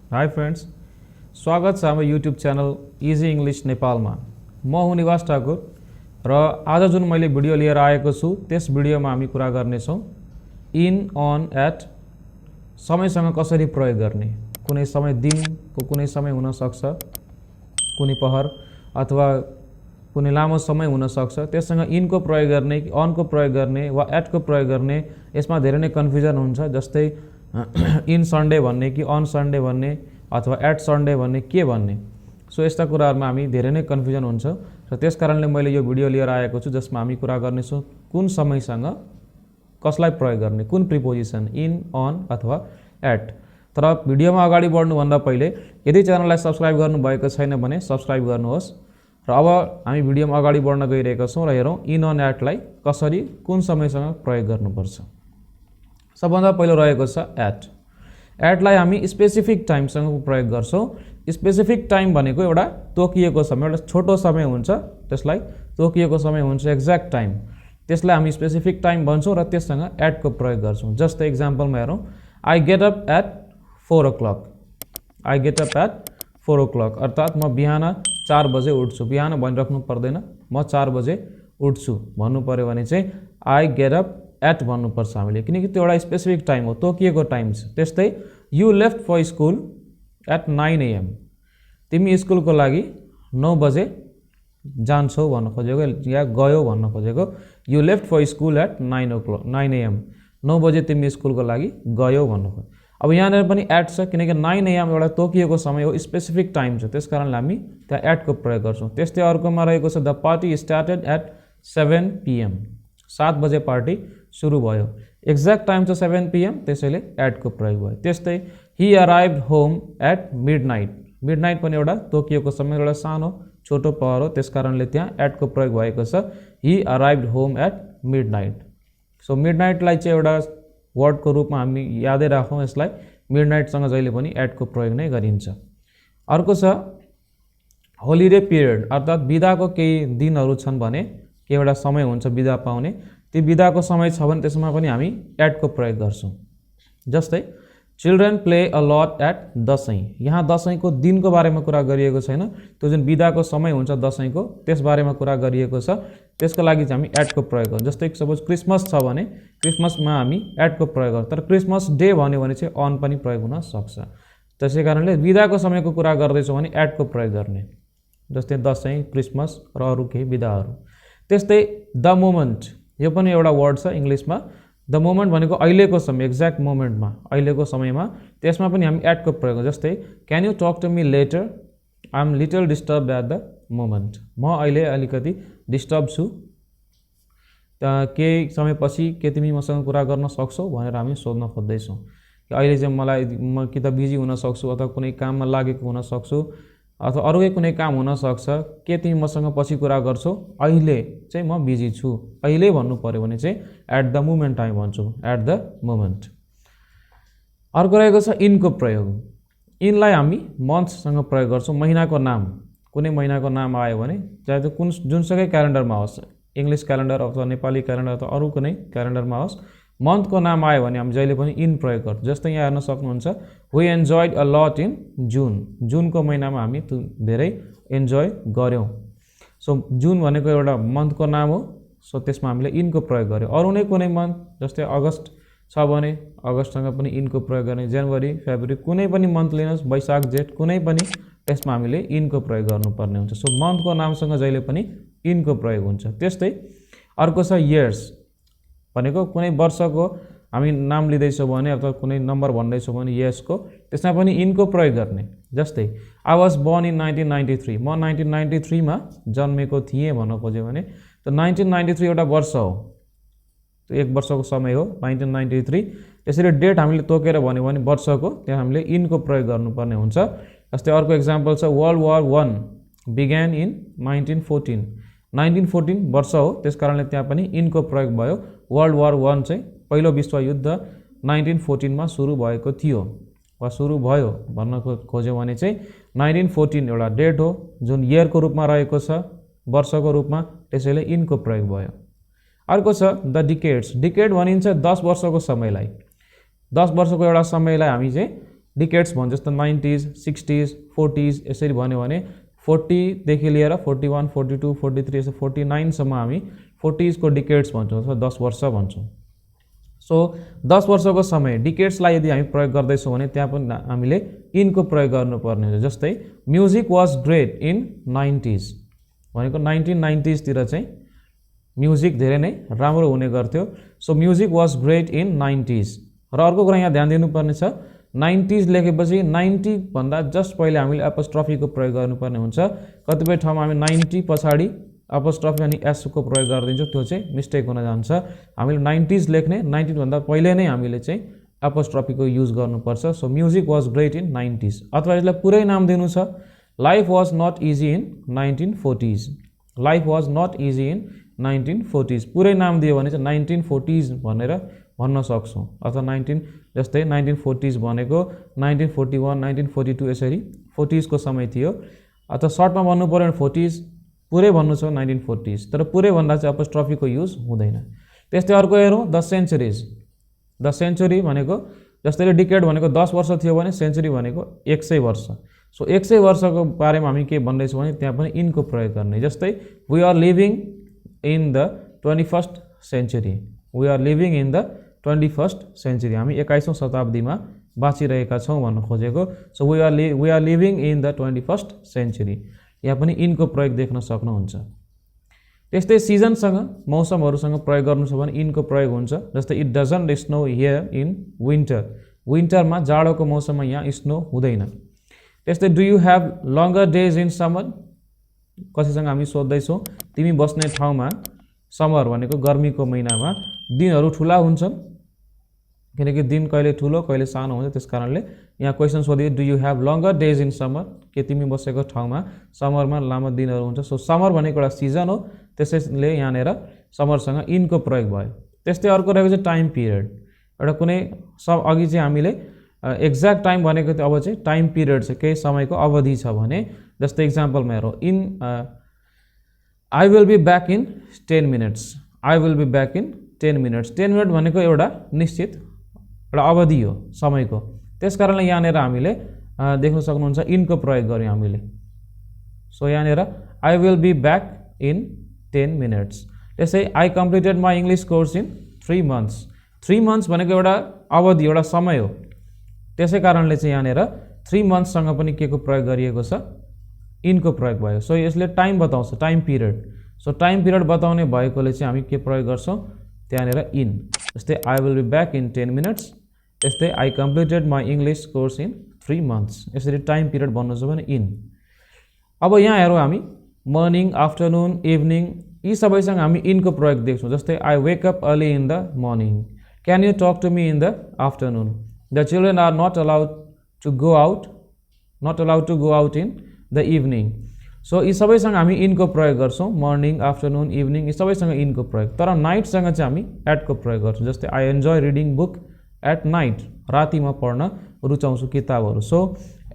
Hi friends, स्वागत छ हाम्रो युट्युब च्यानल इजी इंग्लिश नेपालमा। म हुँ निवास ठाकुर र आज जुन मैले भिडियो लिएर आएको छु त्यस भिडियोमा हामी कुरा गर्नेछौँ इन, अन, एट समयसँग कसरी प्रयोग गर्ने। कुनै समय दिनको कुनै समय हुन सक्छ, कुनै पहर अथवा कुनै लामो समय हुन सक्छ, त्यससँग इनको प्रयोग गर्ने कि अनको प्रयोग गर्ने वा एटको प्रयोग गर्ने, यसमा धेरै नै कन्फ्युजन हुन्छ। जस्तै इन सन्डे भन्ने कि अन सन्डे भन्ने अथवा एट सन्डे भन्ने के भन्ने। सो यस्ता कुराहरुमा हामी धेरै नै कन्फ्युजन हुन्छ र त्यसकारणले मैले यो भिडियो लिएर आएको छु जसमा हामी कुरा गर्नेछौँ कुन समयसँग कसलाई प्रयोग गर्ने, कुन प्रिपोजिसन इन, अन अथवा एट। तर भिडियोमा अगाडि बढ्नुभन्दा पहिले यदि च्यानललाई सब्स्क्राइब गर्नुभएको छैन भने सब्स्क्राइब गर्नुहोस् र अब हामी भिडियोमा अगाडि बढ्न गइरहेका छौँ र हेरौँ इन, अन, एटलाई कसरी कुन समयसँग प्रयोग गर्नुपर्छ। सबभन्दा पहिलो रहेको छ एट। एटलाई हामी स्पेसिफिक टाइमसँग प्रयोग गर्छौँ। स्पेसिफिक टाइम भनेको एउटा तोकिएको समय, एउटा छोटो समय हुन्छ, त्यसलाई तोकिएको समय हुन्छ, एक्ज्याक्ट टाइम, त्यसलाई हामी स्पेसिफिक टाइम भन्छौँ र त्यससँग एटको प्रयोग गर्छौँ। जस्तै इक्जाम्पलमा हेरौँ, I get up at 4 o'clock। I get up at 4 o'clock अर्थात् म बिहान 4 बजे उठ्छु। बिहान भनिराख्नु पर्दैन, म 4 बजे उठ्छु भन्नु पर्यो भने चाहिँ आई गेट अप एट भन्नुपर्छ हामीले, किनकि त्यो एउटा स्पेसिफिक टाइम हो, तोकिएको टाइम छ। त्यस्तै you left for school at 9 AM। तिमी स्कुलको लागि 9 बजे जान्छौ भन्न खोजेको या गयो भन्न खोजेको। You left for school at 9 AM। 9 बजे तिमी स्कुलको लागि गयो भन्नु खोजेको। अब यहाँनिर पनि एट छ, किनकि 9 AM एउटा तोकिएको समय हो, स्पेसिफिक टाइम छ, त्यसकारणले हामी त्यहाँ एटको प्रयोग गर्छौँ। त्यस्तै अर्कोमा रहेको छ the party started at 7 PM। 7 बजे पार्टी सुरु भयो, एक्ज्याक्ट टाइम छ 7 PM, त्यसैले एटको प्रयोग भयो। त्यस्तै ही अराइभ्ड होम एट मिडनाइट। मिडनाइट पनि एउटा तोकिएको समय, एउटा सानो छोटो पहर हो, त्यसकारणले त्यहाँ एटको प्रयोग भएको छ। ही अराइभ्ड होम एट मिडनाइट। सो मिडनाइटलाई चाहिँ एउटा वर्डको रूपमा हामी यादै राखौँ, यसलाई मिडनाइटसँग जहिले पनि एटको प्रयोग नै गरिन्छ। अर्को छ होलिडे पिरियड अर्थात् बिदाको केही दिनहरू छन् भने के एउटा समय हुन्छ बिदा पाउने, ती बिदाको समय छ भने त्यसमा पनि हामी एटको प्रयोग गर्छौँ। जस्तै children play a lot at Dashain. यहाँ दसैँको दिनको बारेमा कुरा गरिएको छैन, त्यो जुन बिदाको समय हुन्छ दसैँको त्यस बारेमा कुरा गरिएको छ, त्यसको लागि चाहिँ हामी एटको प्रयोग गर्छौँ। जस्तै सपोज क्रिसमस छ भने क्रिसमसमा हामी एटको प्रयोग गर्छौँ, तर क्रिसमस डे भन्यो भने चाहिँ अन पनि प्रयोग हुन सक्छ। त्यसै कारणले बिदाको समयको कुरा गर्दैछौँ भने एटको प्रयोग गर्ने, जस्तै दसैँ, क्रिसमस र अरू केही बिदाहरू। त्यस्तै द मोमेन्ट, यो पनि एउटा वर्ड छ इङ्ग्लिसमा। द मोमेन्ट भनेको अहिलेको समय, एक्ज्याक्ट मोमेन्टमा, अहिलेको समयमा, त्यसमा पनि हामी एटको प्रयोग गर्छौँ। जस्तै can you talk to me later, I am little disturb at the moment. म अहिले अलिकति डिस्टर्ब छु, केही समयपछि के तिमी मसँग कुरा गर्न सक्छौ भनेर हामी सोध्न खोज्दैछौँ। अहिले चाहिँ म कि त बिजी हुन सक्छु अथवा कुनै काममा लागेको हुन सक्छु अथवा अरूकै कुनै काम हुनसक्छ, के तिमी मसँग पछि कुरा गर्छौ, अहिले चाहिँ म बिजी छु। अहिले भन्नु पर्यो भने चाहिँ एट द मोमेन्ट हामी भन्छौँ, एट द मोमेन्ट। अर्को रहेको छ इनको प्रयोग। इनलाई हामी मन्थसँग प्रयोग गर्छौँ। महिनाको नाम, कुनै महिनाको नाम आयो भने चाहे त्यो जुनसुकै क्यालेन्डरमा होस्, इङ्ग्लिस क्यालेन्डर अथवा नेपाली क्यालेन्डर अथवा अरू कुनै क्यालेन्डरमा होस्, मन्थको नाम आयो भने हामी जहिले पनि इन प्रयोग गर्छौँ। जस्तै यहाँ हेर्न सक्नुहुन्छ, वी एन्जोयड अ लट इन जुन। जुनको महिनामा हामी धेरै इन्जोय गऱ्यौँ। सो जुन भनेको एउटा मन्थको नाम हो, सो त्यसमा हामीले इनको प्रयोग गर्यौँ। अरू नै कुनै मन्थ, जस्तै अगस्त छ भने अगस्तसँग पनि इनको प्रयोग गर्ने, जनवरी, फेब्रुअरी, कुनै पनि मन्थ लिनुहोस्, वैशाख, जेठ, कुनै पनि, त्यसमा हामीले इनको प्रयोग गर्नुपर्ने हुन्छ। सो मन्थको नामसँग जहिले पनि इनको प्रयोग हुन्छ। त्यस्तै अर्को छ इयर्स भनेको कुनै वर्षको हामी नाम लिँदैछौँ भने अथवा कुनै नम्बर भन्दैछौँ भने इयर्सको, त्यसमा पनि इनको प्रयोग गर्ने। जस्तै आई वाज बोर्न इन 1993। म 1993 मा जन्मेको थिएँ भन्न खोज्यो भने त 1993 एउटा वर्ष हो, त्यो एक वर्षको समय हो 1993। त्यसरी डेट हामीले तोकेर भन्यो भने वर्षको, त्यहाँ हामीले इनको प्रयोग गर्नुपर्ने हुन्छ। जस्तै अर्को इक्जाम्पल छ वर्ल्ड वार 1 बिगेन इन 1914। 1914 वर्ष हो, त्यसकारणले त्यहाँ पनि इनको प्रयोग भयो। वर्ल्ड वार 1 चाहिँ पहिलो विश्वयुद्ध 1914 मा सुरु भएको थियो वा सुरु भयो भन्न खोज्यो भने चाहिँ 1914 एउटा डेट हो जुन इयरको रूपमा रहेको छ, वर्षको रूपमा, त्यसैले इनको प्रयोग भयो। अर्को छ द डिकेड्स। डिकेड भनिन्छ 10 वर्षको समयलाई। 10 वर्षको एउटा समयलाई हामी चाहिँ डिकेड्स भन्छ जस्तो 90s 60s 40s यसरी भन्यो भने 40 देखि लिएर 41 42 43 यस्तो 49 सम्म हामी 40s को डिकेड्स भन्छौँ अथवा 10 वर्ष भन्छौँ। सो 10 वर्षको समय डिकेड्सलाई यदि हामी प्रयोग गर्दैछौँ भने त्यहाँ पनि हामीले इनको प्रयोग गर्नुपर्ने हुन्छ। जस्तै music was great in 90s भनेको 1990s तिर चाहिँ म्युजिक धेरै नै राम्रो हुने गर्थ्यो। So music was great in 90s। र अर्को कुरा यहाँ ध्यान दिनुपर्ने छ 90s लेखेपछि 90 भन्दा जस्ट पहिले हामीले एपोस्ट्रोफी को प्रयोग गर्नुपर्ने हुन्छ। कतिपय ठाउँमा हामी 90 पछाडि एपोस्ट्रोफी अनि एस को प्रयोग गरिदिन्छौँ, त्यो चाहिँ मिस्टेक हुन जान्छ। हामीले 90s लेख्ने 90 भन्दा पहिले नै हामीले चाहिँ एपोस्ट्रोफी को युज गर्नुपर्छ। So music was great in 90s। अथवा यसलाई पुरै नाम दिनु छ life was not easy in 1940s। Life was not easy in 1940s पुरै नाम दियो भने चाहिँ 1940s भनेर भन्न सक्छौँ। अथवा 19 जस्तै 1940s भनेको 1941 1942 यसरी 40s को समय थियो। अथवा सर्टमा भन्नु पर्यो भने 40s पुरै भन्नु छ 1940s, तर पुरै भन्दा चाहिँ एपोस्ट्रोफी को युज हुँदैन। त्यस्तै अर्को हेरौँ द सेन्चुरिज। द सेन्चुरी भनेको जस्तै डिकेड भनेको 10 वर्ष थियो भने सेन्चुरी भनेको 100 वर्ष। सो 100 वर्षको बारेमा हामी के भन्दैछौँ भने त्यहाँ पनि इनको प्रयोग गर्ने। जस्तै we are living in the 21st century. We are living in the 21st century. हामी 21औं शताब्दीमा बाँचिरहेका छौँ भन्न खोजेको। So we are living in the 21st century. यहाँ पनि इनको प्रयोग देख्न सक्नुहुन्छ। त्यस्तै सिजनसँग मौसमहरूसँग प्रयोग गर्नु छ भने इनको प्रयोग हुन्छ। जस्तै it doesn't snow here in winter. विन्टरमा जाडोको मौसममा यहाँ स्नो हुँदैन। त्यस्तै do you have लङ्गर days in summer. कसैसँग हामी सोध्दैछौँ तिमी बस्ने ठाउँमा समर भनेको गर्मीको महिनामा दिनहरू ठुला हुन्छन्, किनकि दिन कहिले ठुलो कहिले सानो हुन्छ। त्यस कारणले यहाँ क्वेसन सोधियो do you have लङ्गर days in summer, के तिमी बसेको ठाउँमा समरमा लामो दिनहरू हुन्छ। सो समर भनेको एउटा सिजन हो, त्यसैले यहाँनिर समरसँग इनको प्रयोग भयो। त्यस्तै अर्को रहेको चाहिँ टाइम पिरियड। एउटा कुनै अघि चाहिँ हामीले एक्ज्याक्ट टाइम भनेको थियो, अब चाहिँ टाइम पिरियड छ, केही समयको अवधि छ भने। जस्तै इक्जाम्पलमा हेरौँ in I will be back in 10 minutes. I will be back in 10 minutes. 10 minute भनेको एउटा निश्चित एउटा अवधि हो समयको। त्यस कारणले यहाँनिर हामीले देख्न सक्नुहुन्छ इनको प्रयोग गर्यौँ हामीले। सो यहाँनिर I will be back in 10 minutes. त्यसै I completed my English course in 3 months। 3 months भनेको एउटा अवधि एउटा समय हो। त्यसै कारणले चाहिँ यहाँनिर 3 monthsसँग पनि के को प्रयोग गरिएको छ इनको प्रयोग भयो। सो यसले टाइम बताउँछ, time period. So time period बताउने भएकोले चाहिँ हामी के प्रयोग गर्छौँ त्यहाँनिर इन। जस्तै I will be back in 10 minutes. त्यस्तै I completed my English course in 3 months। यसरी टाइम पिरियड भन्नु छ भने इन। अब यहाँ हेरौँ हामी मर्निङ आफ्टरनुन इभिनिङ यी सबैसँग हामी इनको प्रयोग देख्छौँ। जस्तै I wake up early in the morning. Can you talk to me in the afternoon. The children are not allowed to go out in the evening. सो यी सबैसँग हामी इनको प्रयोग गर्छौँ। मर्निङ आफ्टरनुन इभिनिङ यी सबैसँग इनको प्रयोग। तर नाइटसँग चाहिँ हामी एटको प्रयोग गर्छौँ। जस्तै I enjoy reading book at night. राति म पढ्न रुचाउँछु किताबहरू। सो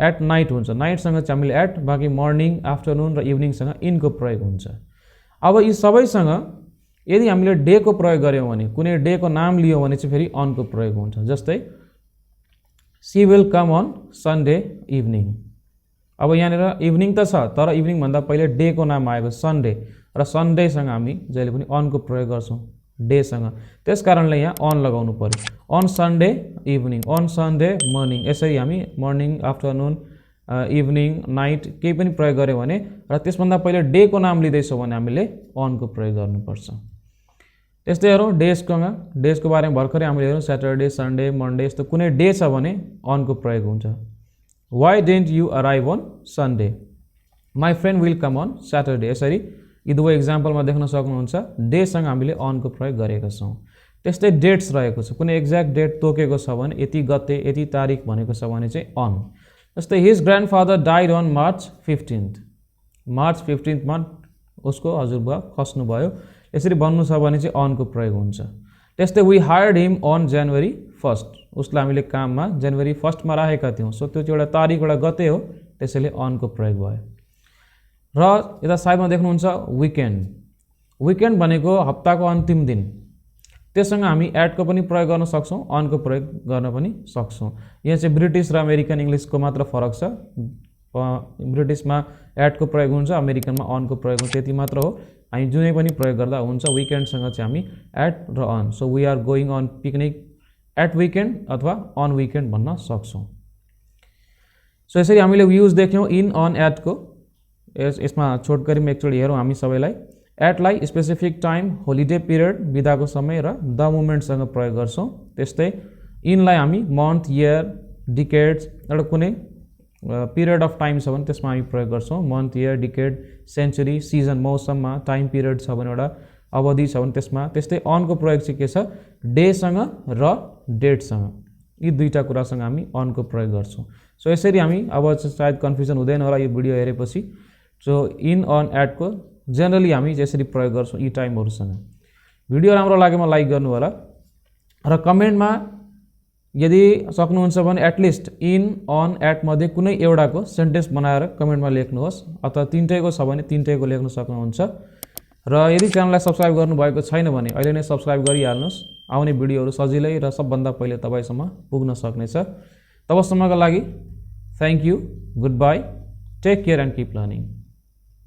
एट नाइट हुन्छ। नाइटसँग चाहिँ हामीले एट, बाँकी मर्निङ आफ्टरनुन र इभिनिङसँग इनको प्रयोग हुन्छ। अब यी सबैसँग यदि हामीले डे को प्रयोग गऱ्यौँ भने, कुनै डे को नाम लियौँ भने चाहिँ फेरि अनको प्रयोग हुन्छ। जस्तै she will come on Sunday evening. अब यहाँनिर इभिनिङ त छ, तर इभिनिङ भन्दा पहिले डे को नाम आएको सन्डे, र सन्डेसँग हामी जहिले पनि अनको प्रयोग गर्छौँ डेसँग। त्यस कारणले यहाँ अन लगाउनु पर्यो। On Sunday evening, on Sunday morning. यसरी हामी मर्निङ आफ्टरनुन इभिनिङ नाइट केही पनि प्रयोग गऱ्यौँ भने र त्यसभन्दा पहिले डे को नाम लिँदैछौँ भने हामीले अनको प्रयोग गर्नुपर्छ। त्यस्तै हेरौँ डेजको बारेमा भर्खरै हामीले हेरौँ स्याटरडे सन्डे मन्डे यस्तो कुनै डे छ भने अनको प्रयोग हुन्छ। Why didn't you arrive on Sunday. My friend will come on Saturday. यसरी यी दुवै इक्जाम्पलमा देख्न सक्नुहुन्छ डेसँग हामीले अनको प्रयोग गरेका छौँ। त्यस्तै डेट्स रहेको छ, कुनै एक्ज्याक्ट डेट तोकेको छ भने यति गते यति तारिक भनेको छ भने चाहिँ अन। जस्तै his grandfather died on March 15th। March 15th मा उसको हजुरबुवा खस्नुभयो, यसरी भन्नु छ भने चाहिँ अनको प्रयोग हुन्छ। त्यस्तै we hired him on January 1st। उसलाई हामीले काममा जनवरी 1st मा राखेका थियौँ। सो त्यो चाहिँ एउटा तारिक एउटा गते हो, त्यसैले अनको प्रयोग भयो। र यता साइडमा देख्नुहुन्छ विकेन्ड। विकेन्ड भनेको हप्ताको अन्तिम दिन। त्यससँग हामी एटको पनि प्रयोग गर्न सक्छौँ, अनको प्रयोग गर्न पनि सक्छौँ। यहाँ चाहिँ ब्रिटिस र अमेरिकन इङ्ग्लिसको मात्र फरक छ। ब्रिटिसमा एटको प्रयोग हुन्छ, अमेरिकनमा अनको प्रयोग हुन्छ, त्यति मात्र हो। हामी जुनै पनि प्रयोग गर्दा हुन्छ। विकेन्डसँग चाहिँ हामी एट र on, so we are going on picnic at weekend अथवा अन विकेन्ड भन्न सक्छौँ। सो यसरी हामीले युज देख्यौँ इन, अन, एटको। यसमा छोटकरीमा एकचोटि हेरौँ हामी सबैलाई। एटलाई स्पेसिफिक टाइम, होलिडे पिरियड, बिदाको समय र द मोमेन्टसँग प्रयोग गर्छौँ। त्यस्तै इनलाई हामी मन्थ, इयर, डिकेड्स, एउटा कुनै पिरियड अफ टाइम छ भने त्यसमा हामी प्रयोग गर्छौँ। Month, year, decade, century, season, मौसममा, टाइम पिरियड छ भने एउटा अवधि छ भने त्यसमा। त्यस्तै अनको प्रयोग चाहिँ के छ, डेसँग र डेटसँग, यी दुईवटा कुरासँग हामी अनको प्रयोग गर्छौँ। सो यसरी हामी अब सायद कन्फ्युजन हुँदैन होला यो भिडियो हेरेपछि। सो इन, अन, एटको जेनरली हामी यसरी प्रयोग गर्छौँ यी टाइमहरूसँग। भिडियो राम्रो लागेमा लाइक गर्नु होला र कमेन्टमा यदि सक्नुहुन्छ भने एटलिस्ट इन, अन, एट मध्ये कुनै एउटाको सेन्टेन्स बनाएर कमेन्टमा लेख्नुहोस्, अथवा तिनटैको छ भने तिनटैको लेख्न सक्नुहुन्छ। र यदि च्यानललाई सब्सक्राइब गर्नुभएको छैन भने अहिले नै सब्सक्राइब गरिहाल्नुहोस्। आउने भिडियोहरू सजिलै र सबभन्दा पहिले तपाईँसम्म पुग्न सक्नेछ। तबसम्मका लागि thank you, goodbye, take care and keep learning.